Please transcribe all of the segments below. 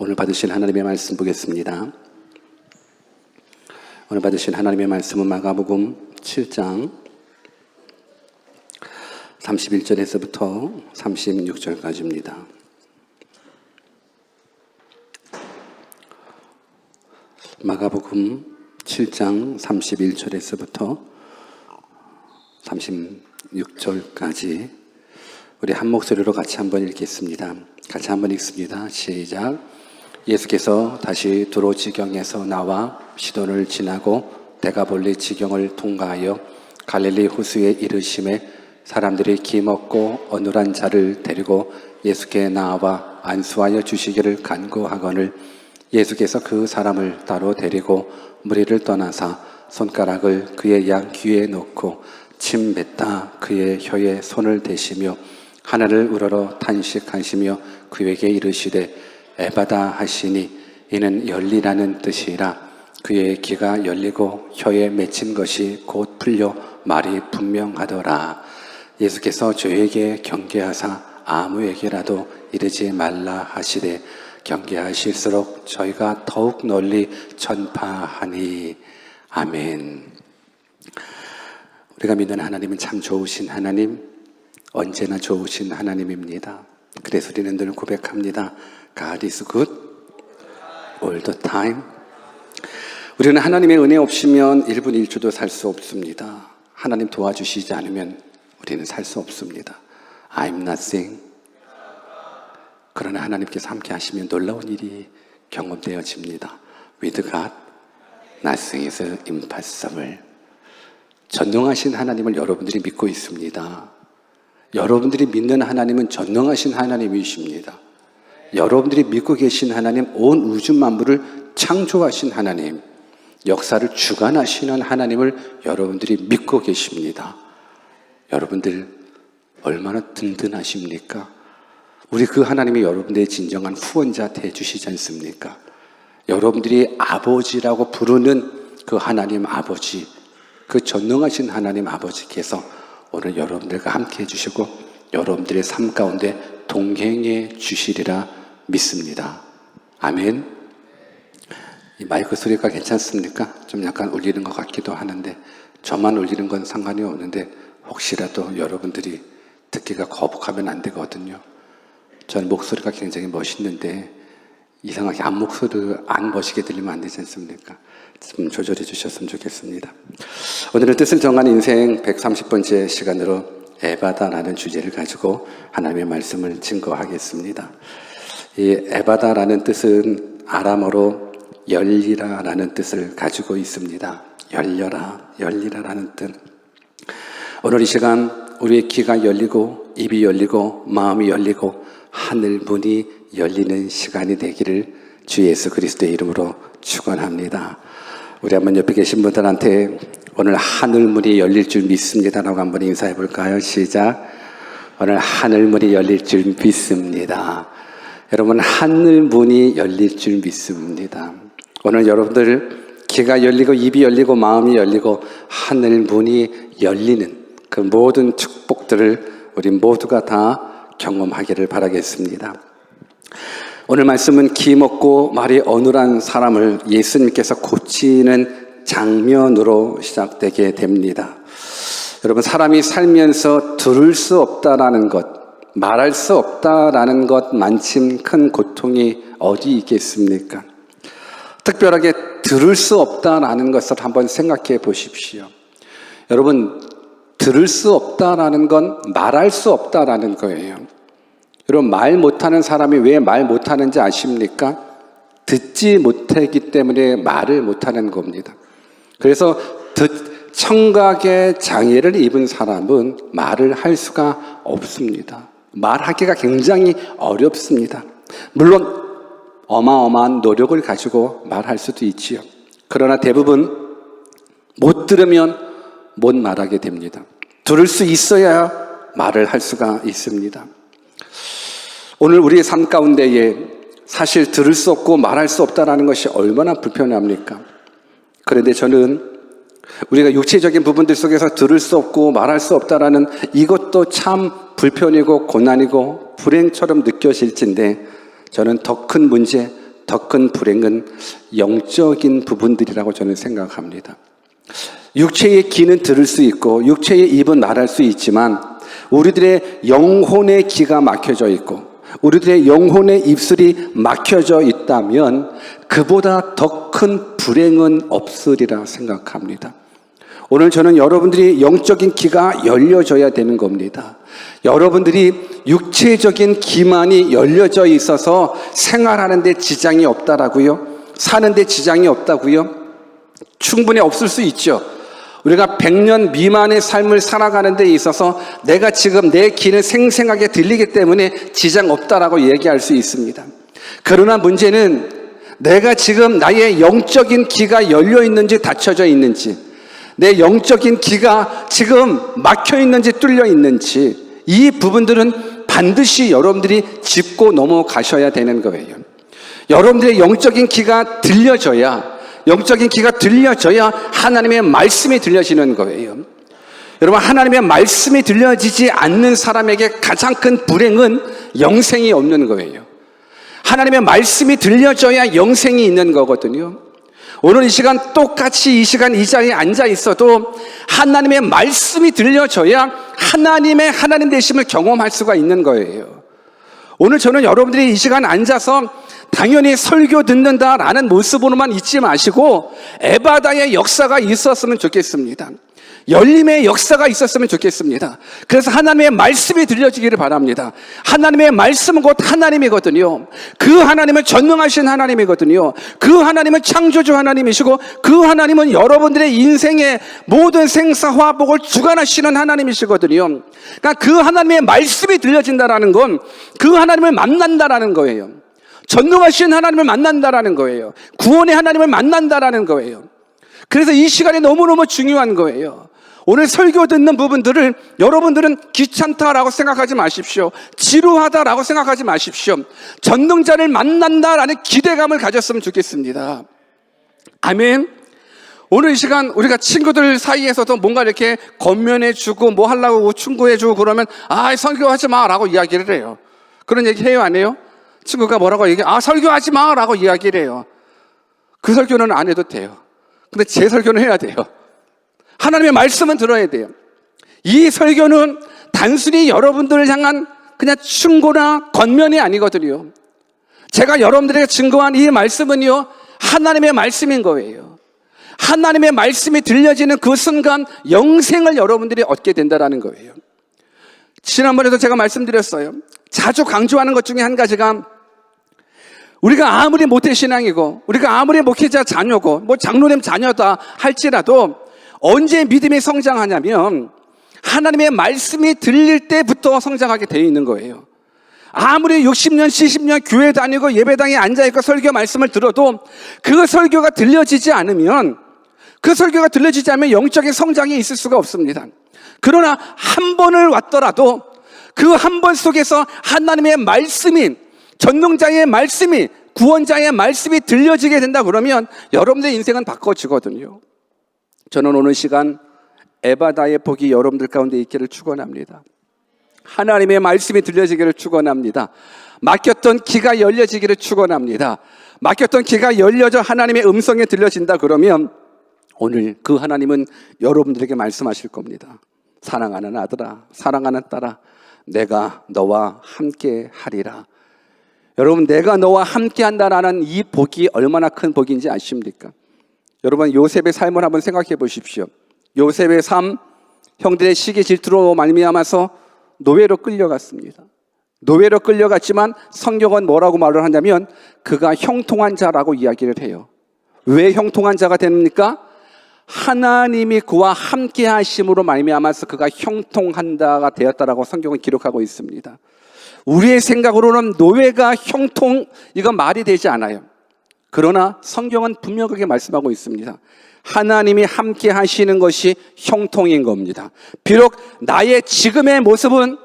오늘 받으신 하나님의 말씀 보겠습니다. 오늘 받으신 하나님의 말씀은 마가복음 7장 31절에서부터 36절까지입니다. 마가복음 7장 31절에서부터 36절까지 우리 한 목소리로 같이 한번 읽겠습니다. 같이 한번 읽습니다. 시작. 예수께서 다시 두로 지경에서 나와 시돈을 지나고 데가볼리 지경을 통과하여 갈릴리 호수에 이르심에 사람들이 기먹고 어눌한 자를 데리고 예수께 나와 안수하여 주시기를 간구하거늘 예수께서 그 사람을 따로 데리고 무리를 떠나사 손가락을 그의 양 귀에 놓고 침 뱉다 그의 혀에 손을 대시며 하늘을 우러러 탄식하시며 그에게 이르시되 에바다 하시니 이는 열리라는 뜻이라. 그의 귀가 열리고 혀에 맺힌 것이 곧 풀려 말이 분명하더라. 예수께서 저에게 경계하사 아무에게라도 이르지 말라 하시되 경계하실수록 저희가 더욱 널리 전파하니. 아멘. 우리가 믿는 하나님은 참 좋으신 하나님, 언제나 좋으신 하나님입니다. 그래서 우리는 늘 고백합니다. God is good all the time. 우리는 하나님의 은혜 없이면 1분 1초도 살 수 없습니다. 하나님 도와주시지 않으면 우리는 살 수 없습니다. I'm nothing. 그러나 하나님께서 함께 하시면 놀라운 일이 경험되어집니다. With God, nothing is impossible. 전능하신 하나님을 여러분들이 믿고 있습니다. 여러분들이 믿는 하나님은 전능하신 하나님이십니다. 여러분들이 믿고 계신 하나님, 온 우주 만물을 창조하신 하나님, 역사를 주관하시는 하나님을 여러분들이 믿고 계십니다. 여러분들 얼마나 든든하십니까? 우리 그 하나님이 여러분들의 진정한 후원자 되어주시지 않습니까? 여러분들이 아버지라고 부르는 그 하나님 아버지, 그 전능하신 하나님 아버지께서 오늘 여러분들과 함께 해주시고 여러분들의 삶 가운데 동행해 주시리라 믿습니다. 아멘. 이 마이크 소리가 괜찮습니까? 좀 약간 울리는 것 같기도 하는데 저만 울리는 건 상관이 없는데 혹시라도 여러분들이 듣기가 거북하면 안 되거든요. 저는 목소리가 굉장히 멋있는데 이상하게 목소리를 안 멋있게 들리면 안 되지 않습니까? 좀 조절해 주셨으면 좋겠습니다. 오늘은 뜻을 정하는 인생 130번째 시간으로 에바다라는 주제를 가지고 하나님의 말씀을 증거하겠습니다. 이 에바다라는 뜻은 아람어로 열리라라는 뜻을 가지고 있습니다. 열려라, 열리라라는 뜻. 오늘 이 시간 우리의 귀가 열리고 입이 열리고 마음이 열리고 하늘 문이 열리는 시간이 되기를 주 예수 그리스도의 이름으로 축원합니다. 우리 한번 옆에 계신 분들한테 오늘 하늘 문이 열릴 줄 믿습니다라고 한번 인사해 볼까요? 시작. 오늘 하늘 문이 열릴 줄 믿습니다. 여러분, 하늘 문이 열릴 줄 믿습니다. 오늘 여러분들 귀가 열리고 입이 열리고 마음이 열리고 하늘 문이 열리는 그 모든 축복들을 우리 모두가 다 경험하기를 바라겠습니다. 오늘 말씀은 기먹고 말이 어눌한 사람을 예수님께서 고치는 장면으로 시작되게 됩니다. 여러분, 사람이 살면서 들을 수 없다라는 것, 말할 수 없다라는 것만큼 큰 고통이 어디 있겠습니까? 특별하게 들을 수 없다라는 것을 한번 생각해 보십시오. 여러분, 들을 수 없다라는 건 말할 수 없다라는 거예요. 여러분, 말 못하는 사람이 왜 말 못하는지 아십니까? 듣지 못하기 때문에 말을 못하는 겁니다. 그래서 청각의 장애를 입은 사람은 말을 할 수가 없습니다. 말하기가 굉장히 어렵습니다. 물론 어마어마한 노력을 가지고 말할 수도 있지요. 그러나 대부분 못 들으면 못 말하게 됩니다. 들을 수 있어야 말을 할 수가 있습니다. 오늘 우리의 삶 가운데에 사실 들을 수 없고 말할 수 없다는 것이 얼마나 불편합니까? 그런데 저는 우리가 육체적인 부분들 속에서 들을 수 없고 말할 수 없다라는 이것도 참 불편이고 고난이고 불행처럼 느껴질진데 저는 더 큰 문제, 더 큰 불행은 영적인 부분들이라고 저는 생각합니다. 육체의 귀는 들을 수 있고 육체의 입은 말할 수 있지만 우리들의 영혼의 귀가 막혀져 있고 우리들의 영혼의 입술이 막혀져 있다면 그보다 더 큰 불행은 없으리라 생각합니다. 오늘 저는 여러분들이 영적인 귀가 열려져야 되는 겁니다. 여러분들이 육체적인 귀만이 열려져 있어서 생활하는 데 지장이 없다라고요? 사는 데 지장이 없다고요? 충분히 없을 수 있죠. 우리가 100년 미만의 삶을 살아가는 데 있어서 내가 지금 내 귀는 생생하게 들리기 때문에 지장 없다라고 얘기할 수 있습니다. 그러나 문제는 내가 지금 나의 영적인 귀가 열려 있는지 닫혀져 있는지, 내 영적인 귀가 지금 막혀 있는지 뚫려 있는지, 이 부분들은 반드시 여러분들이 짚고 넘어가셔야 되는 거예요. 여러분들의 영적인 귀가 들려져야 하나님의 말씀이 들려지는 거예요. 여러분, 하나님의 말씀이 들려지지 않는 사람에게 가장 큰 불행은 영생이 없는 거예요. 하나님의 말씀이 들려져야 영생이 있는 거거든요. 오늘 이 시간 똑같이 이 시간 이 자리에 앉아 있어도 하나님의 말씀이 들려져야 하나님의 하나님 되심을 경험할 수가 있는 거예요. 오늘 저는 여러분들이 이 시간 앉아서 당연히 설교 듣는다라는 모습으로만 있지 마시고 에바다의 역사가 있었으면 좋겠습니다. 열림의 역사가 있었으면 좋겠습니다. 그래서 하나님의 말씀이 들려지기를 바랍니다. 하나님의 말씀은 곧 하나님이거든요. 그 하나님은 전능하신 하나님이거든요. 그 하나님은 창조주 하나님이시고 그 하나님은 여러분들의 인생의 모든 생사화복을 주관하시는 하나님이시거든요. 그러니까 그 하나님의 말씀이 들려진다라는 건 그 하나님을 만난다라는 거예요. 전능하신 하나님을 만난다라는 거예요. 구원의 하나님을 만난다라는 거예요. 그래서 이 시간이 너무너무 중요한 거예요. 오늘 설교 듣는 부분들을 여러분들은 귀찮다라고 생각하지 마십시오. 지루하다라고 생각하지 마십시오. 전능자를 만난다라는 기대감을 가졌으면 좋겠습니다. 아멘. 오늘 이 시간 우리가 친구들 사이에서도 뭔가 이렇게 권면해주고 뭐 하려고 충고해주고 그러면 설교하지 마라고 이야기를 해요. 그런 얘기 해요, 안 해요? 친구가 뭐라고 얘기해? 설교하지 마라고 이야기를 해요. 그 설교는 안 해도 돼요. 근데 제 설교는 해야 돼요. 하나님의 말씀은 들어야 돼요. 이 설교는 단순히 여러분들을 향한 그냥 충고나 권면이 아니거든요. 제가 여러분들에게 증거한 이 말씀은요, 하나님의 말씀인 거예요. 하나님의 말씀이 들려지는 그 순간 영생을 여러분들이 얻게 된다는 거예요. 지난번에도 제가 말씀드렸어요. 자주 강조하는 것 중에 한 가지가 우리가 아무리 모태신앙이고 우리가 아무리 목회자 자녀고 뭐 장로님 자녀다 할지라도 언제 믿음이 성장하냐면 하나님의 말씀이 들릴 때부터 성장하게 되어 있는 거예요. 아무리 60년, 70년 교회 다니고 예배당에 앉아있고 설교 말씀을 들어도 그 설교가 들려지지 않으면 영적인 성장이 있을 수가 없습니다. 그러나 한 번을 왔더라도 그 한 번 속에서 하나님의 말씀이, 전능자의 말씀이, 구원자의 말씀이 들려지게 된다 그러면 여러분들의 인생은 바꿔지거든요. 저는 오늘 시간 에바다의 복이 여러분들 가운데 있기를 축원합니다. 하나님의 말씀이 들려지기를 축원합니다. 막혔던 귀가 열려지기를 축원합니다. 막혔던 귀가 열려져 하나님의 음성이 들려진다 그러면 오늘 그 하나님은 여러분들에게 말씀하실 겁니다. 사랑하는 아들아, 사랑하는 딸아, 내가 너와 함께 하리라. 여러분, 내가 너와 함께 한다라는 이 복이 얼마나 큰 복인지 아십니까? 여러분, 요셉의 삶을 한번 생각해 보십시오. 요셉의 삶, 형들의 시기 질투로 말미암아서 노예로 끌려갔습니다. 노예로 끌려갔지만 성경은 뭐라고 말을 하냐면 그가 형통한 자라고 이야기를 해요. 왜 형통한 자가 됩니까? 하나님이 그와 함께 하심으로 말미암아서 그가 형통한다가 되었다라고 성경은 기록하고 있습니다. 우리의 생각으로는 노예가 형통, 이건 말이 되지 않아요. 그러나 성경은 분명하게 말씀하고 있습니다. 하나님이 함께 하시는 것이 형통인 겁니다. 비록 나의 지금의 모습은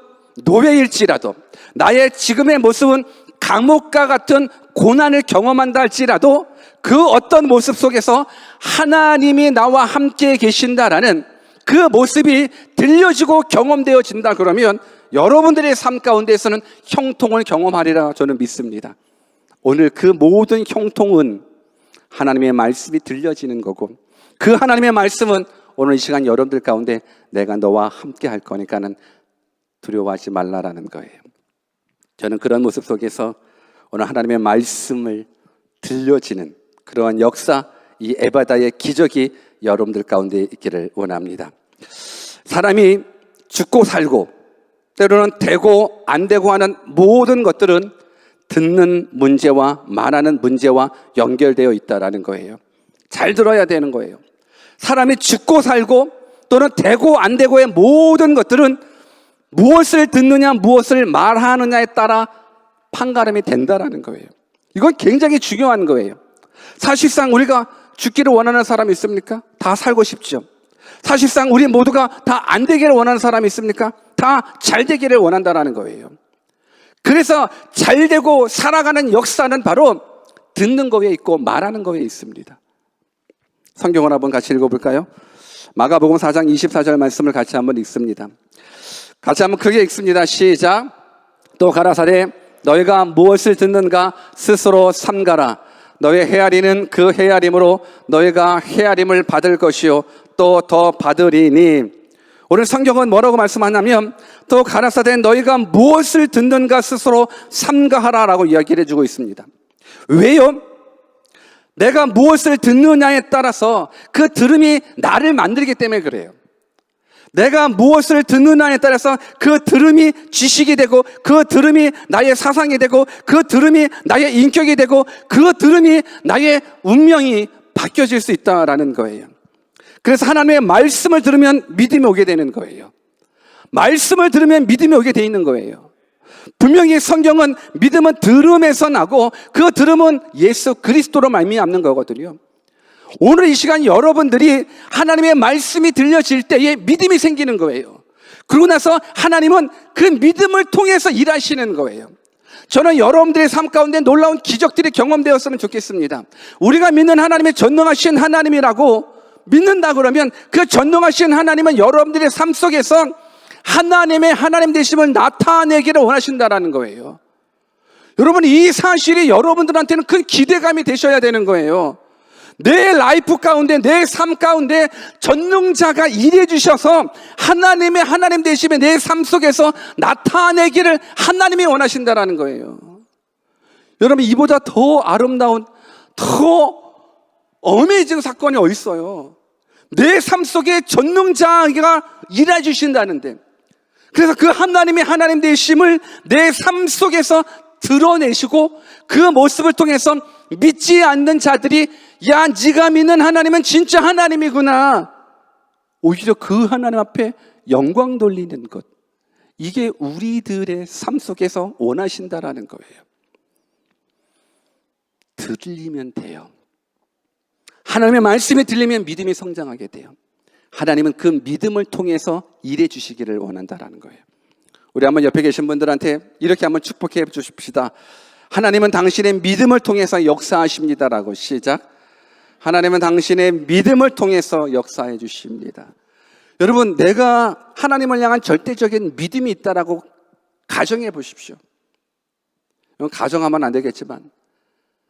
노예일지라도, 나의 지금의 모습은 감옥과 같은 고난을 경험한다 할지라도 그 어떤 모습 속에서 하나님이 나와 함께 계신다라는 그 모습이 들려지고 경험되어진다 그러면 여러분들의 삶 가운데에서는 형통을 경험하리라 저는 믿습니다. 오늘 그 모든 형통은 하나님의 말씀이 들려지는 거고, 그 하나님의 말씀은 오늘 이 시간 여러분들 가운데 내가 너와 함께 할 거니까는 두려워하지 말라라는 거예요. 저는 그런 모습 속에서 오늘 하나님의 말씀을 들려지는 그러한 역사, 이 에바다의 기적이 여러분들 가운데 있기를 원합니다. 사람이 죽고 살고 때로는 되고 안 되고 하는 모든 것들은 듣는 문제와 말하는 문제와 연결되어 있다라는 거예요. 잘 들어야 되는 거예요. 사람이 죽고 살고 또는 되고 안 되고의 모든 것들은 무엇을 듣느냐 무엇을 말하느냐에 따라 판가름이 된다라는 거예요. 이건 굉장히 중요한 거예요. 사실상 우리가 죽기를 원하는 사람이 있습니까? 다 살고 싶죠. 사실상 우리 모두가 다 안 되기를 원하는 사람이 있습니까? 다 잘 되기를 원한다라는 거예요. 그래서 잘 되고 살아가는 역사는 바로 듣는 거에 있고 말하는 거에 있습니다. 성경을 한번 같이 읽어볼까요? 마가복음 4장 24절 말씀을 같이 한번 읽습니다. 같이 한번 크게 읽습니다. 시작. 또 가라사대 너희가 무엇을 듣는가 스스로 삼가라. 너의 헤아리는 그 헤아림으로 너희가 헤아림을 받을 것이요 또 더 받으리니. 오늘 성경은 뭐라고 말씀하냐면 또 가라사대 너희가 무엇을 듣는가 스스로 삼가하라라고 이야기를 해주고 있습니다. 왜요? 내가 무엇을 듣느냐에 따라서 그 들음이 나를 만들기 때문에 그래요. 내가 무엇을 듣느냐에 따라서 그 들음이 지식이 되고 그 들음이 나의 사상이 되고 그 들음이 나의 인격이 되고 그 들음이 나의 운명이 바뀌어질 수 있다라는 거예요. 그래서 하나님의 말씀을 들으면 믿음이 오게 되는 거예요. 말씀을 들으면 믿음이 오게 돼 있는 거예요. 분명히 성경은 믿음은 들음에서 나고 그 들음은 예수 그리스도로 말미암는 거거든요. 오늘 이 시간 여러분들이 하나님의 말씀이 들려질 때에 믿음이 생기는 거예요. 그러고 나서 하나님은 그 믿음을 통해서 일하시는 거예요. 저는 여러분들의 삶 가운데 놀라운 기적들이 경험되었으면 좋겠습니다. 우리가 믿는 하나님의 전능하신 하나님이라고 믿는다 그러면 그 전능하신 하나님은 여러분들의 삶 속에서 하나님의 하나님 되심을 나타내기를 원하신다라는 거예요. 여러분, 이 사실이 여러분들한테는 큰 기대감이 되셔야 되는 거예요. 내 라이프 가운데, 내 삶 가운데 전능자가 일해 주셔서 하나님의 하나님 되심에 내 삶 속에서 나타내기를 하나님이 원하신다라는 거예요. 여러분, 이보다 더 아름다운, 더 어메이징 사건이 어디 있어요? 내 삶 속에 전능자가 일해 주신다는데, 그래서 그 하나님의 하나님 되심을 내 삶 속에서 드러내시고 그 모습을 통해서 믿지 않는 자들이 야, 네가 믿는 하나님은 진짜 하나님이구나, 오히려 그 하나님 앞에 영광 돌리는 것, 이게 우리들의 삶 속에서 원하신다라는 거예요. 들리면 돼요. 하나님의 말씀이 들리면 믿음이 성장하게 돼요. 하나님은 그 믿음을 통해서 일해 주시기를 원한다라는 거예요. 우리 한번 옆에 계신 분들한테 이렇게 한번 축복해 주십시다. 하나님은 당신의 믿음을 통해서 역사하십니다라고. 시작. 하나님은 당신의 믿음을 통해서 역사해 주십니다. 여러분, 내가 하나님을 향한 절대적인 믿음이 있다라고 가정해 보십시오. 가정하면 안 되겠지만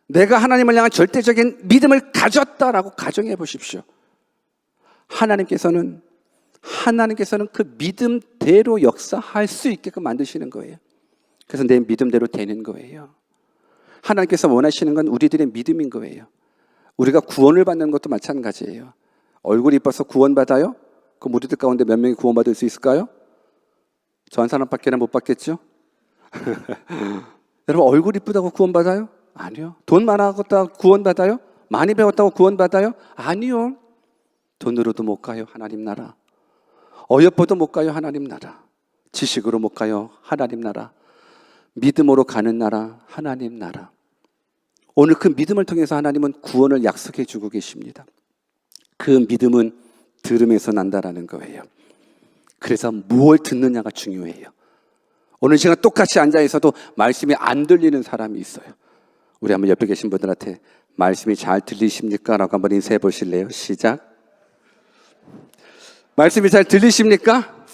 내가 하나님을 향한 절대적인 믿음을 가졌다라고 가정해 보십시오. 하나님께서는 그 믿음대로 역사할 수 있게끔 만드시는 거예요. 그래서 내 믿음대로 되는 거예요. 하나님께서 원하시는 건 우리들의 믿음인 거예요. 우리가 구원을 받는 것도 마찬가지예요. 얼굴이 이뻐서 구원받아요? 그럼 우리들 가운데 몇 명이 구원받을 수 있을까요? 저 한 사람밖에는 못 받겠죠? 여러분, 얼굴 이쁘다고 구원받아요? 아니요. 돈 많았다고 구원받아요? 많이 배웠다고 구원받아요? 아니요. 돈으로도 못 가요, 하나님 나라. 어여뻐도 못 가요, 하나님 나라. 지식으로 못 가요, 하나님 나라. 믿음으로 가는 나라, 하나님 나라. 오늘 그 믿음을 통해서 하나님은 구원을 약속해 주고 계십니다. 그 믿음은 들음에서 난다라는 거예요. 그래서 무엇을 듣느냐가 중요해요. 오늘 시간 똑같이 앉아 있어도 말씀이 안 들리는 사람이 있어요. 우리 한번 옆에 계신 분들한테 말씀이 잘 들리십니까? 라고 한번 인사해 보실래요? 시작. 말씀이 잘 들리십니까?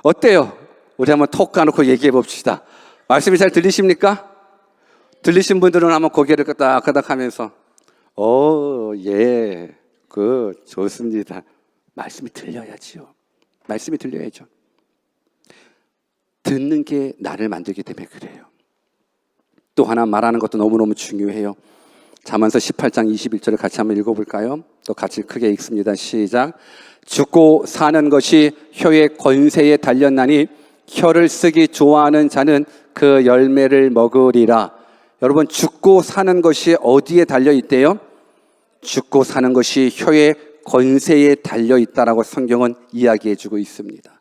어때요? 우리 한번 톡 까놓고 얘기해 봅시다. 말씀이 잘 들리십니까? 들리신 분들은 한번 고개를 끄덕끄덕 하면서 예, 좋습니다. 말씀이 들려야지요. 말씀이 들려야죠. 듣는 게 나를 만들기 때문에 그래요. 또 하나 말하는 것도 너무너무 중요해요. 잠언서 18장 21절을 같이 한번 읽어볼까요? 또 같이 크게 읽습니다. 시작. 죽고 사는 것이 혀의 권세에 달렸나니 혀를 쓰기 좋아하는 자는 그 열매를 먹으리라. 여러분, 죽고 사는 것이 어디에 달려있대요? 죽고 사는 것이 혀의 권세에 달려있다라고 성경은 이야기해주고 있습니다.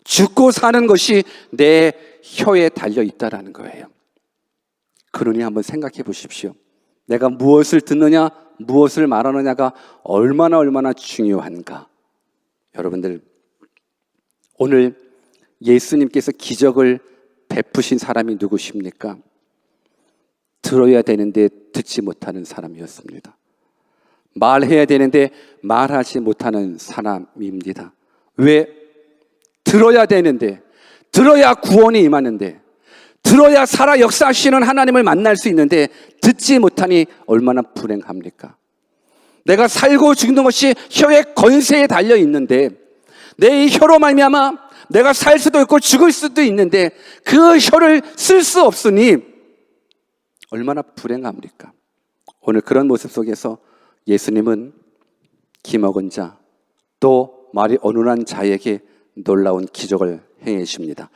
죽고 사는 것이 내 혀에 달려있다라는 거예요. 그러니 한번 생각해 보십시오. 내가 무엇을 듣느냐, 무엇을 말하느냐가 얼마나 중요한가. 여러분들, 오늘 예수님께서 기적을 베푸신 사람이 누구십니까? 들어야 되는데 듣지 못하는 사람이었습니다. 말해야 되는데 말하지 못하는 사람입니다. 왜? 들어야 되는데, 들어야 구원이 임하는데, 들어야 살아 역사하시는 하나님을 만날 수 있는데 듣지 못하니 얼마나 불행합니까? 내가 살고 죽는 것이 혀의 권세에 달려 있는데, 내 이 혀로 말미암아 내가 살 수도 있고 죽을 수도 있는데 그 혀를 쓸 수 없으니 얼마나 불행합니까? 오늘 그런 모습 속에서 예수님은 기먹은 자, 또 말이 어눌한 자에게 놀라운 기적을 행해 주십니다.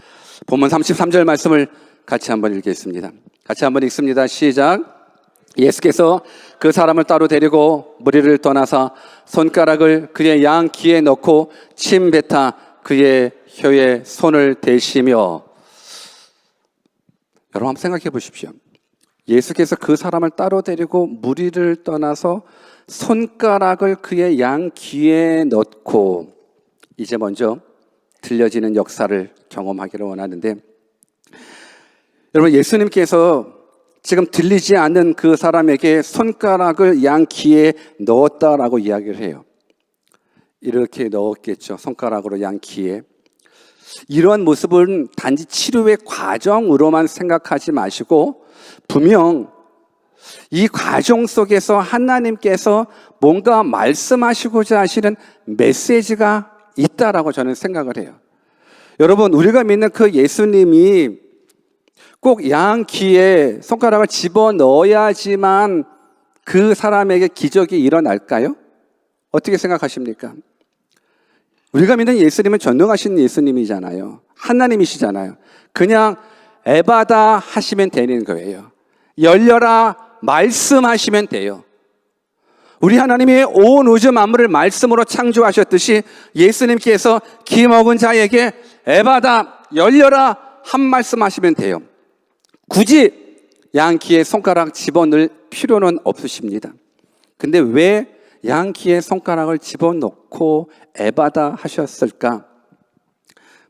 본문 33절 말씀을 같이 한번 읽겠습니다. 같이 한번 읽습니다. 시작. 예수께서 그 사람을 따로 데리고 무리를 떠나서 손가락을 그의 양 귀에 넣고 침 뱉어 그의 혀에 손을 대시며. 여러분 한번 생각해 보십시오. 예수께서 그 사람을 따로 데리고 무리를 떠나서 손가락을 그의 양 귀에 넣고, 이제 먼저 들려지는 역사를 경험하기를 원하는데, 여러분 예수님께서 지금 들리지 않는 그 사람에게 손가락을 양 귀에 넣었다라고 이야기를 해요. 이렇게 넣었겠죠. 손가락으로 양 귀에. 이러한 모습은 단지 치료의 과정으로만 생각하지 마시고 분명 이 과정 속에서 하나님께서 뭔가 말씀하시고자 하시는 메시지가 있다라고 저는 생각을 해요. 여러분, 우리가 믿는 그 예수님이 꼭 양 귀에 손가락을 집어넣어야지만 그 사람에게 기적이 일어날까요? 어떻게 생각하십니까? 우리가 믿는 예수님은 전능하신 예수님이잖아요. 하나님이시잖아요. 그냥 에바다 하시면 되는 거예요. 열려라 말씀하시면 돼요. 우리 하나님이 온 우주 만물을 말씀으로 창조하셨듯이 예수님께서 기먹은 자에게 에바다 열려라 한 말씀 하시면 돼요. 굳이 양 귀에 손가락 집어넣을 필요는 없으십니다. 근데 왜 양 귀에 손가락을 집어넣고 에바다 하셨을까?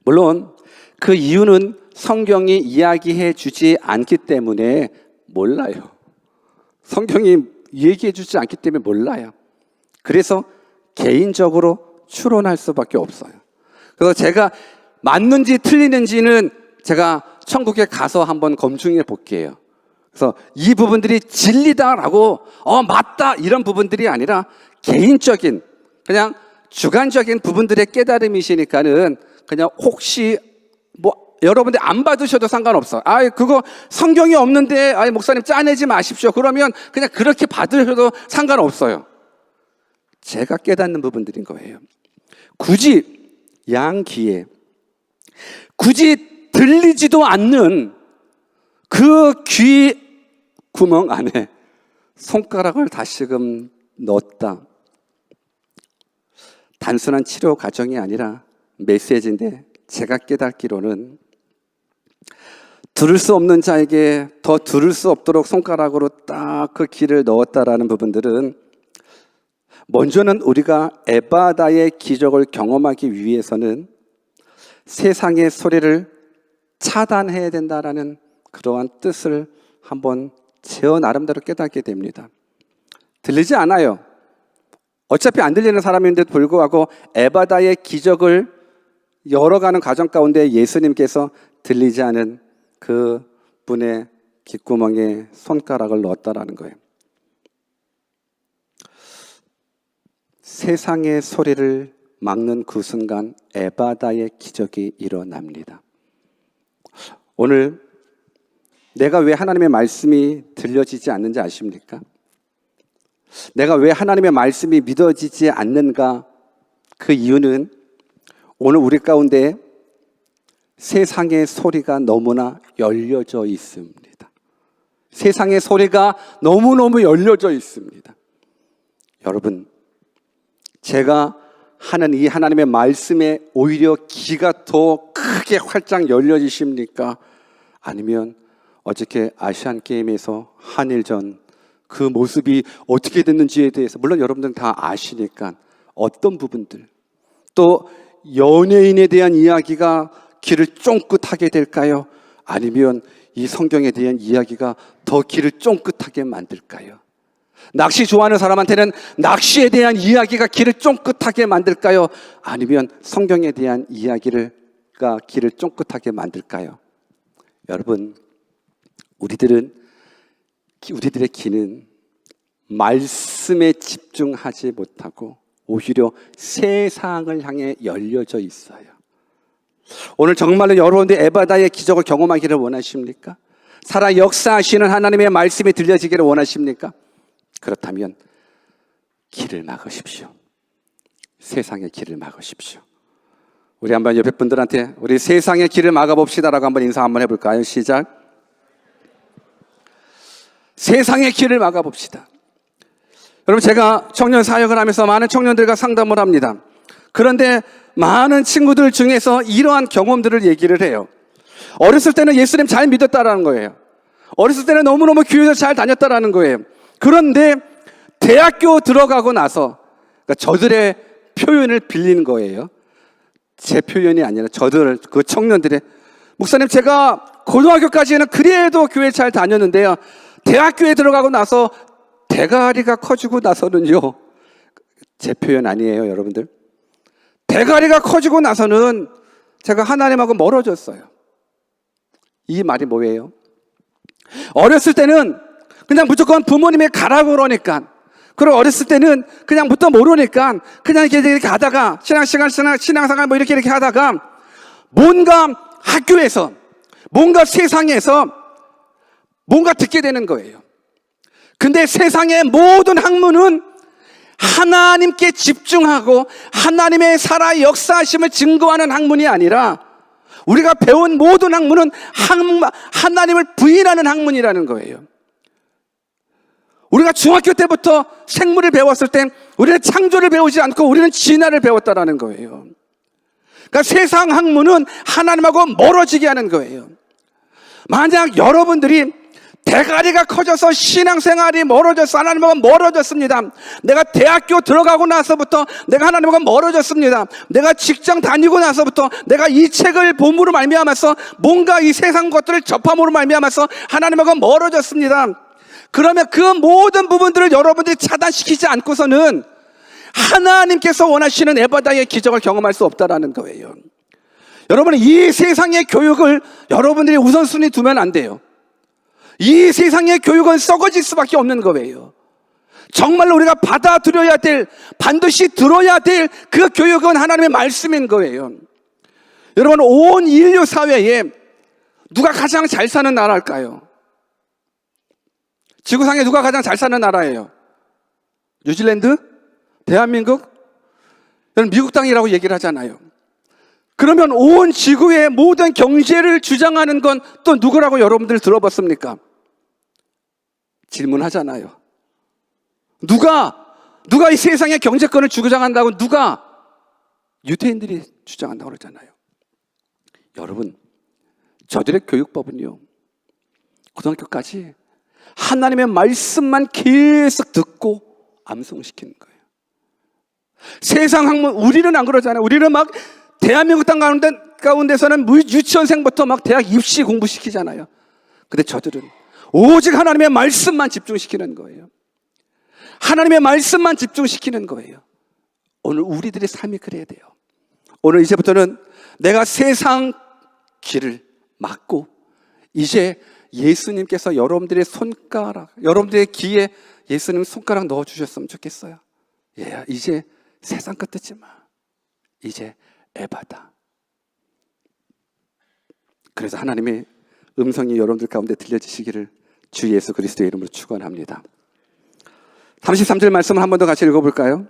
물론 그 이유는 성경이 이야기해 주지 않기 때문에 몰라요. 성경이 얘기해 주지 않기 때문에 몰라요. 그래서 개인적으로 추론할 수밖에 없어요. 그래서 제가 맞는지 틀리는지는 제가 천국에 가서 한번 검증해 볼게요. 그래서 이 부분들이 진리다라고 맞다 이런 부분들이 아니라 개인적인 그냥 주관적인 부분들의 깨달음이시니까는 그냥 혹시 여러분들 안 받으셔도 상관없어. 그거 성경이 없는데 목사님 짜내지 마십시오. 그러면 그냥 그렇게 받으셔도 상관없어요. 제가 깨닫는 부분들인 거예요. 굳이 양 귀에 굳이 들리지도 않는 그 귀 구멍 안에 손가락을 다시금 넣었다. 단순한 치료 과정이 아니라 메시지인데, 제가 깨닫기로는 들을 수 없는 자에게 더 들을 수 없도록 손가락으로 딱 그 귀를 넣었다라는 부분들은, 먼저는 우리가 에바다의 기적을 경험하기 위해서는 세상의 소리를 차단해야 된다라는 그러한 뜻을 한번 제 나름대로 깨닫게 됩니다. 들리지 않아요. 어차피 안 들리는 사람인데도 불구하고 에바다의 기적을 열어가는 과정 가운데 예수님께서 들리지 않은 그 분의 귓구멍에 손가락을 넣었다라는 거예요. 세상의 소리를 막는 그 순간 에바다의 기적이 일어납니다. 오늘 내가 왜 하나님의 말씀이 들려지지 않는지 아십니까? 내가 왜 하나님의 말씀이 믿어지지 않는가? 그 이유는 오늘 우리 가운데 세상의 소리가 너무나 열려져 있습니다. 세상의 소리가 너무너무 열려져 있습니다. 여러분, 제가 하는 이 하나님의 말씀에 오히려 귀가 더 크게 활짝 열려지십니까? 아니면 어저께 아시안게임에서 한일전 그 모습이 어떻게 됐는지에 대해서 물론 여러분들은 다 아시니까 어떤 부분들, 또 연예인에 대한 이야기가 귀를 쫑긋하게 될까요? 아니면 이 성경에 대한 이야기가 더 귀를 쫑긋하게 만들까요? 낚시 좋아하는 사람한테는 낚시에 대한 이야기가 귀를 쫑긋하게 만들까요? 아니면 성경에 대한 이야기가 귀를 쫑긋하게 만들까요? 여러분, 우리들의 귀는 말씀에 집중하지 못하고 오히려 세상을 향해 열려져 있어요. 오늘 정말로 여러분들 에바다의 기적을 경험하기를 원하십니까? 살아 역사하시는 하나님의 말씀이 들려지기를 원하십니까? 그렇다면 길을 막으십시오. 세상의 길을 막으십시오. 우리 한번 옆에 분들한테 우리 세상의 길을 막아봅시다라고 한번 인사 한번 해볼까요? 시작. 세상의 길을 막아봅시다. 여러분, 제가 청년 사역을 하면서 많은 청년들과 상담을 합니다. 그런데 많은 친구들 중에서 이러한 경험들을 얘기를 해요. 어렸을 때는 예수님 잘 믿었다라는 거예요. 어렸을 때는 너무너무 교회에서 잘 다녔다라는 거예요. 그런데 대학교 들어가고 나서, 그러니까 저들의 표현을 빌리는 거예요. 제 표현이 아니라 저들, 그 청년들의, 목사님 제가 고등학교까지는 그래도 교회 잘 다녔는데요, 대학교에 들어가고 나서 대가리가 커지고 나서는요, 제 표현 아니에요, 여러분들. 대가리가 커지고 나서는 제가 하나님하고 멀어졌어요. 이 말이 뭐예요? 어렸을 때는 그냥 무조건 부모님이 가라고 그러니까, 그리고 어렸을 때는 그냥 뭣도 모르니까 그냥 이렇게 하다가 신앙생활 뭐 이렇게 하다가 뭔가 학교에서, 뭔가 세상에서 뭔가 듣게 되는 거예요. 근데 세상의 모든 학문은 하나님께 집중하고 하나님의 살아 역사하심을 증거하는 학문이 아니라 우리가 배운 모든 학문은 하나님을 부인하는 학문이라는 거예요. 우리가 중학교 때부터 생물을 배웠을 땐 우리는 창조를 배우지 않고 우리는 진화를 배웠다라는 거예요. 그러니까 세상 학문은 하나님하고 멀어지게 하는 거예요. 만약 여러분들이 대가리가 커져서 신앙생활이 멀어져서 하나님하고 멀어졌습니다. 내가 대학교 들어가고 나서부터 내가 하나님하고 멀어졌습니다. 내가 직장 다니고 나서부터 내가 이 책을 봄으로 말미암아서 뭔가 이 세상 것들을 접함으로 말미암아서 하나님하고 멀어졌습니다. 그러면 그 모든 부분들을 여러분들이 차단시키지 않고서는 하나님께서 원하시는 에바다의 기적을 경험할 수 없다라는 거예요. 여러분, 이 세상의 교육을 여러분들이 우선순위 두면 안 돼요. 이 세상의 교육은 썩어질 수밖에 없는 거예요. 정말로 우리가 받아들여야 될, 반드시 들어야 될 그 교육은 하나님의 말씀인 거예요. 여러분, 온 인류 사회에 누가 가장 잘 사는 나라일까요? 지구상에 누가 가장 잘 사는 나라예요? 뉴질랜드? 대한민국? 여러분, 미국 땅이라고 얘기를 하잖아요. 그러면 온 지구의 모든 경제를 주장하는 건 또 누구라고 여러분들 들어봤습니까? 질문하잖아요. 누가 이 세상의 경제권을 주장한다고? 누가? 유대인들이 주장한다고 그러잖아요. 여러분, 저들의 교육법은요, 고등학교까지 하나님의 말씀만 계속 듣고 암송시키는 거예요. 세상 학문, 우리는 안 그러잖아요. 우리는 막 대한민국 땅 가운데서는 유치원생부터 막 대학 입시 공부시키잖아요. 근데 저들은 오직 하나님의 말씀만 집중시키는 거예요. 하나님의 말씀만 집중시키는 거예요. 오늘 우리들의 삶이 그래야 돼요. 오늘 이제부터는 내가 세상 길을 막고 이제 예수님께서 여러분들의 손가락, 여러분들의 귀에 예수님 손가락 넣어주셨으면 좋겠어요. 얘야, 이제 세상 끝 듣지 마. 이제 에바다. 그래서 하나님의 음성이 여러분들 가운데 들려지시기를 주 예수 그리스도의 이름으로 축원합니다. 33절 말씀을 한 번 더 같이 읽어볼까요?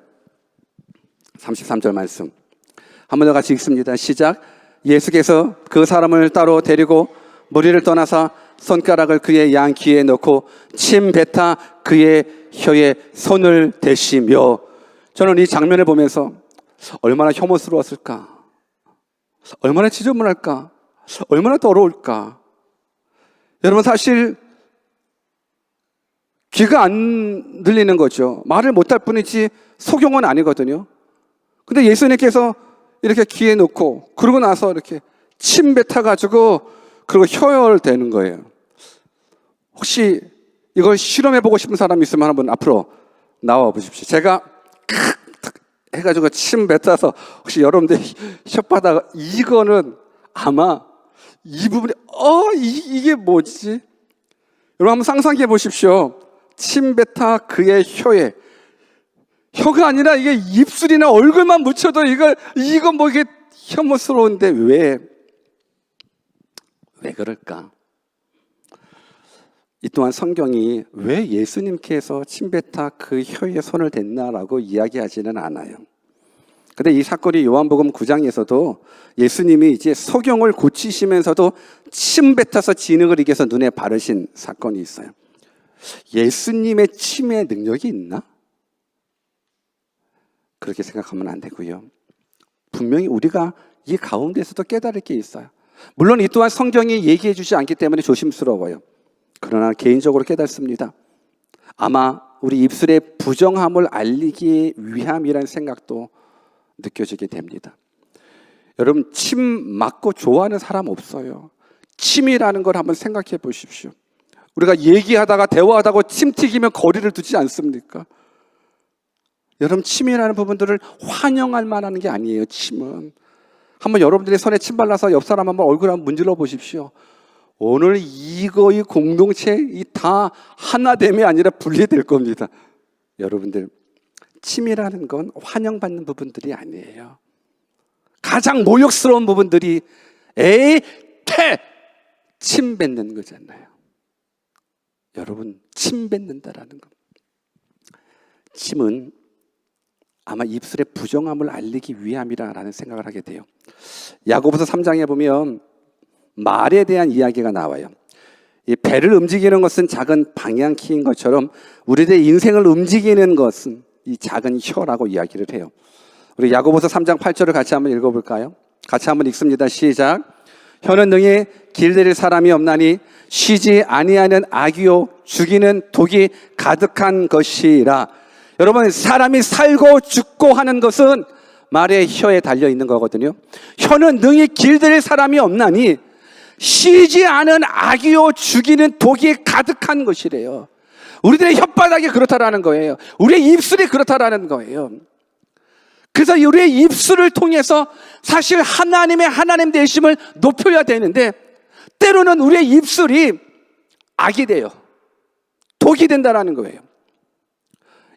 33절 말씀 한 번 더 같이 읽습니다. 시작. 예수께서 그 사람을 따로 데리고 무리를 떠나사 손가락을 그의 양 귀에 넣고 침 뱉어 그의 혀에 손을 대시며. 저는 이 장면을 보면서 얼마나 혐오스러웠을까, 얼마나 지저분할까, 얼마나 더러울까. 여러분, 사실 귀가 안 들리는 거죠. 말을 못할 뿐이지 소경은 아니거든요. 근데 예수님께서 이렇게 귀에 넣고 그러고 나서 이렇게 침 뱉어가지고 그리고 혀를 대는 거예요. 혹시 이걸 실험해보고 싶은 사람이 있으면 한번 앞으로 나와 보십시오. 제가 해가지고 침 뱉어서 혹시 여러분들 혓바닥, 이거는 아마 이 부분이 이게 뭐지? 여러분 한번 상상해 보십시오. 침 뱉어 그의 혀에, 혀가 아니라 이게 입술이나 얼굴만 묻혀도 이건 뭐 이게 혐오스러운데 왜 그럴까? 이 또한 성경이 왜 예수님께서 침 뱉어 그 혀에 손을 댔나라고 이야기하지는 않아요. 근데 이 사건이 요한복음 9장에서도 예수님이 이제 소경을 고치시면서도 침 뱉어서 진흙을 이겨서 눈에 바르신 사건이 있어요. 예수님의 침의 능력이 있나? 그렇게 생각하면 안 되고요. 분명히 우리가 이 가운데서도 깨달을 게 있어요. 물론 이 또한 성경이 얘기해 주지 않기 때문에 조심스러워요. 그러나 개인적으로 깨닫습니다. 아마 우리 입술의 부정함을 알리기 위함이라는 생각도 느껴지게 됩니다. 여러분, 침 맞고 좋아하는 사람 없어요. 침이라는 걸 한번 생각해 보십시오. 우리가 얘기하다가 대화하다가 침 튀기면 거리를 두지 않습니까? 여러분, 침이라는 부분들을 환영할 만한 게 아니에요. 침은 한번 여러분들이 손에 침 발라서 옆 사람 한번 얼굴 한번 문질러 보십시오. 오늘 이거의 공동체 다 하나됨이 아니라 분리될 겁니다. 여러분들, 침이라는 건 환영받는 부분들이 아니에요. 가장 모욕스러운 부분들이 침 뱉는 거잖아요. 여러분, 침 뱉는다라는 거, 침은 아마 입술의 부정함을 알리기 위함이라는 생각을 하게 돼요. 야고보서 3장에 보면 말에 대한 이야기가 나와요. 이 배를 움직이는 것은 작은 방향키인 것처럼 우리들의 인생을 움직이는 것은 이 작은 혀라고 이야기를 해요. 우리 야고보서 3장 8절을 같이 한번 읽어볼까요? 같이 한번 읽습니다. 시작. 혀는 능히 길들일 사람이 없나니 쉬지 아니하는 악이요 죽이는 독이 가득한 것이라. 여러분, 사람이 살고 죽고 하는 것은 말의 혀에 달려 있는 거거든요. 혀는 능히 길들일 사람이 없나니 쉬지 않은 악이요 죽이는 독이 가득한 것이래요. 우리들의 혓바닥이 그렇다라는 거예요. 우리의 입술이 그렇다라는 거예요. 그래서 우리의 입술을 통해서 사실 하나님의 하나님 되심을 높여야 되는데 때로는 우리의 입술이 악이 돼요. 독이 된다라는 거예요.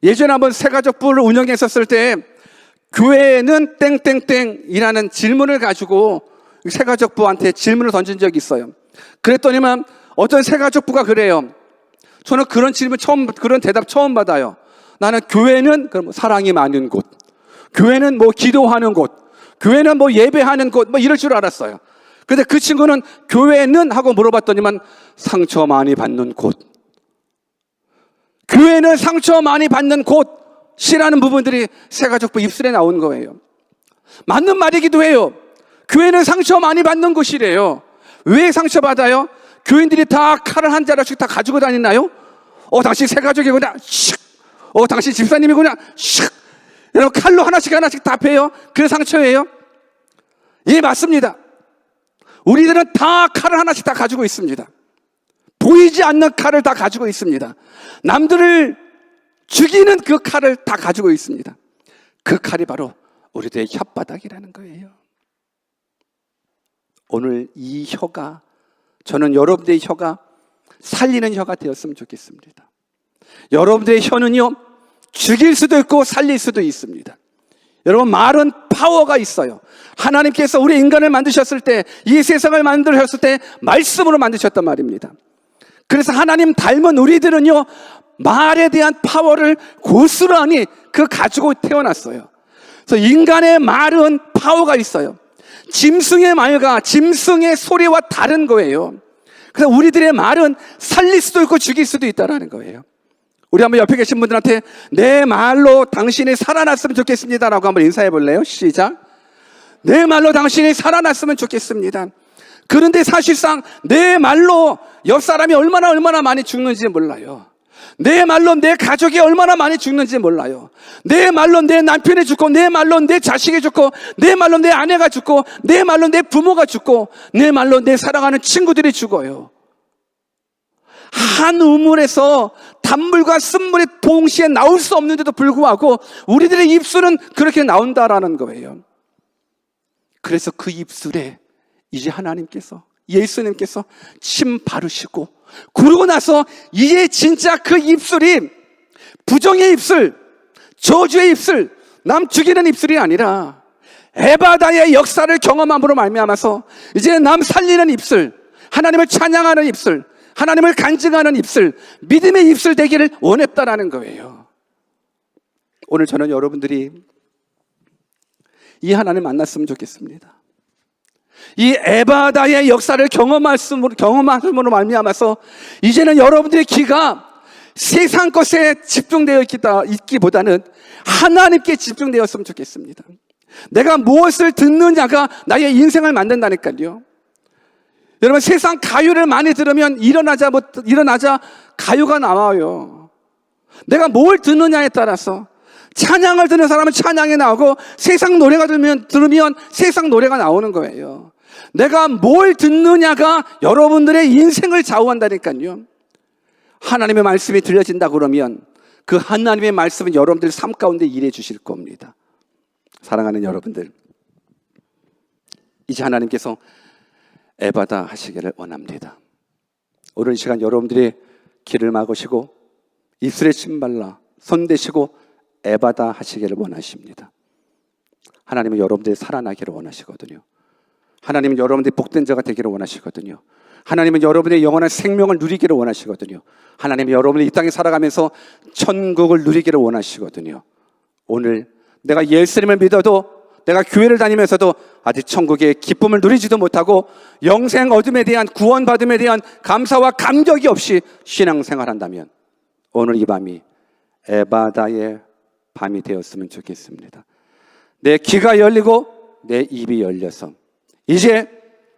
예전에 한번 새가족부를 운영했었을 때 교회는 땡땡땡이라는 질문을 가지고 새가족부한테 질문을 던진 적이 있어요. 그랬더니만 어떤 새가족부가 그래요. 저는 그런 질문 그런 대답 처음 받아요. 나는 교회는 그럼 사랑이 많은 곳, 교회는 뭐 기도하는 곳, 교회는 뭐 예배하는 곳, 뭐 이럴 줄 알았어요. 근데 그 친구는 교회는 하고 물어봤더니만 상처 많이 받는 곳, 교회는 상처 많이 받는 곳이라는 부분들이 새가족부 입술에 나온 거예요. 맞는 말이기도 해요. 교회는 상처 많이 받는 곳이래요. 왜 상처받아요? 교인들이 다 칼을 한 자루씩 다 가지고 다니나요? 당신 새가족이구나. 당신 집사님이구나. 여러분, 칼로 하나씩 다 패요. 그게 상처예요? 예, 맞습니다. 우리들은 다 칼을 하나씩 다 가지고 있습니다. 보이지 않는 칼을 다 가지고 있습니다. 남들을 죽이는 그 칼을 다 가지고 있습니다. 그 칼이 바로 우리들의 혓바닥이라는 거예요. 오늘 이 혀가, 저는 여러분들의 혀가 살리는 혀가 되었으면 좋겠습니다. 여러분들의 혀는요, 죽일 수도 있고 살릴 수도 있습니다. 여러분, 말은 파워가 있어요. 하나님께서 우리 인간을 만드셨을 때, 이 세상을 만드셨을 때 말씀으로 만드셨단 말입니다. 그래서 하나님 닮은 우리들은요, 말에 대한 파워를 고스란히 가지고 태어났어요. 그래서 인간의 말은 파워가 있어요. 짐승의 말과 짐승의 소리와 다른 거예요. 그래서 우리들의 말은 살릴 수도 있고 죽일 수도 있다는 거예요. 우리 한번 옆에 계신 분들한테 내 말로 당신이 살아났으면 좋겠습니다 라고 한번 인사해 볼래요? 시작. 내 말로 당신이 살아났으면 좋겠습니다. 그런데 사실상 내 말로 옆 사람이 얼마나 많이 죽는지 몰라요. 내 말로 내 가족이 얼마나 많이 죽는지 몰라요. 내 말로 내 남편이 죽고, 내 말로 내 자식이 죽고, 내 말로 내 아내가 죽고, 내 말로 내 부모가 죽고, 내 말로 내 사랑하는 친구들이 죽어요. 한 우물에서 단물과 쓴물이 동시에 나올 수 없는데도 불구하고 우리들의 입술은 그렇게 나온다라는 거예요. 그래서 그 입술에 이제 하나님께서, 예수님께서 침 바르시고, 그러고 나서 이제 진짜 그 입술이 부정의 입술, 저주의 입술, 남 죽이는 입술이 아니라 에바다의 역사를 경험함으로 말미암아서 이제 남 살리는 입술, 하나님을 찬양하는 입술, 하나님을 간증하는 입술, 믿음의 입술 되기를 원했다라는 거예요. 오늘 저는 여러분들이 이 하나님 만났으면 좋겠습니다. 이 에바다의 역사를 경험함으로 말미암아서 이제는 여러분들의 귀가 세상 것에 집중되어 있기보다는 하나님께 집중되었으면 좋겠습니다. 내가 무엇을 듣느냐가 나의 인생을 만든다니까요. 여러분, 세상 가요를 많이 들으면 일어나자 가요가 나와요. 내가 뭘 듣느냐에 따라서 찬양을 듣는 사람은 찬양이 나오고, 세상 노래가 들으면 세상 노래가 나오는 거예요. 내가 뭘 듣느냐가 여러분들의 인생을 좌우한다니까요. 하나님의 말씀이 들려진다 그러면 그 하나님의 말씀은 여러분들 삶 가운데 일해 주실 겁니다. 사랑하는 여러분들, 이제 하나님께서 에바다 하시기를 원합니다. 오늘 이 시간 여러분들이 귀를 막으시고 입술에 침 발라 손 대시고 에바다 하시기를 원하십니다. 하나님은 여러분들이 살아나기를 원하시거든요. 하나님은 여러분들이 복된 자가 되기를 원하시거든요. 하나님은 여러분의 영원한 생명을 누리기를 원하시거든요. 하나님은 여러분이 이 땅에 살아가면서 천국을 누리기를 원하시거든요. 오늘 내가 예수님을 믿어도, 내가 교회를 다니면서도 아직 천국의 기쁨을 누리지도 못하고 영생 어둠에 대한, 구원받음에 대한 감사와 감격이 없이 신앙생활한다면 오늘 이 밤이 에바다의 밤이 되었으면 좋겠습니다. 내 귀가 열리고 내 입이 열려서 이제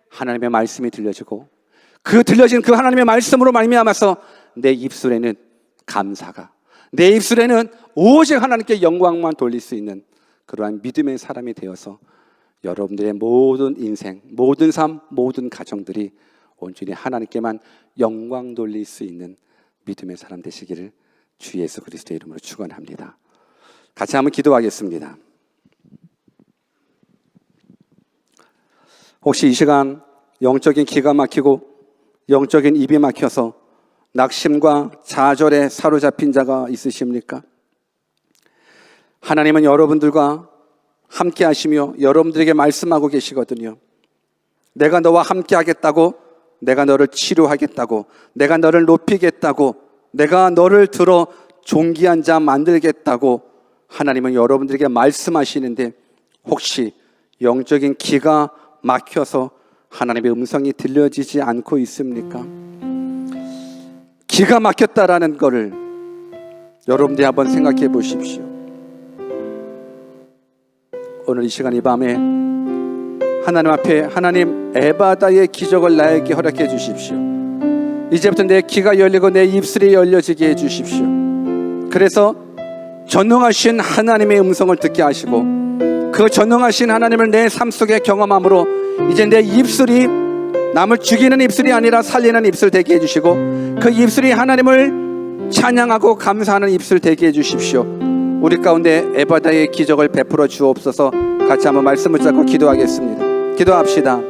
하나님의 말씀이 들려지고, 들려진 그 하나님의 말씀으로 말미암아서 내 입술에는 감사가, 내 입술에는 오직 하나님께 영광만 돌릴 수 있는 그러한 믿음의 사람이 되어서 여러분들의 모든 인생, 모든 삶, 모든 가정들이 온전히 하나님께만 영광 돌릴 수 있는 믿음의 사람 되시기를 주 예수 그리스도의 이름으로 축원합니다. 같이 한번 기도하겠습니다. 혹시 이 시간 영적인 기가 막히고 영적인 입이 막혀서 낙심과 좌절에 사로잡힌 자가 있으십니까? 하나님은 여러분들과 함께 하시며 여러분들에게 말씀하고 계시거든요. 내가 너와 함께 하겠다고, 내가 너를 치료하겠다고, 내가 너를 높이겠다고, 내가 너를 들어 존귀한 자 만들겠다고 하나님은 여러분들에게 말씀하시는데, 혹시 영적인 기가 막혀서 하나님의 음성이 들려지지 않고 있습니까? 기가 막혔다라는 것을 여러분들이 한번 생각해 보십시오. 오늘 이 시간 이 밤에 하나님 앞에, 하나님 에바다의 기적을 나에게 허락해 주십시오. 이제부터 내 귀가 열리고 내 입술이 열려지게 해 주십시오. 그래서 전능하신 하나님의 음성을 듣게 하시고, 그 전능하신 하나님을 내 삶 속에 경험함으로 이제 내 입술이 남을 죽이는 입술이 아니라 살리는 입술 되게 해주시고, 그 입술이 하나님을 찬양하고 감사하는 입술 되게 해주십시오. 우리 가운데 에바다의 기적을 베풀어 주옵소서. 같이 한번 말씀을 잡고 기도하겠습니다. 기도합시다.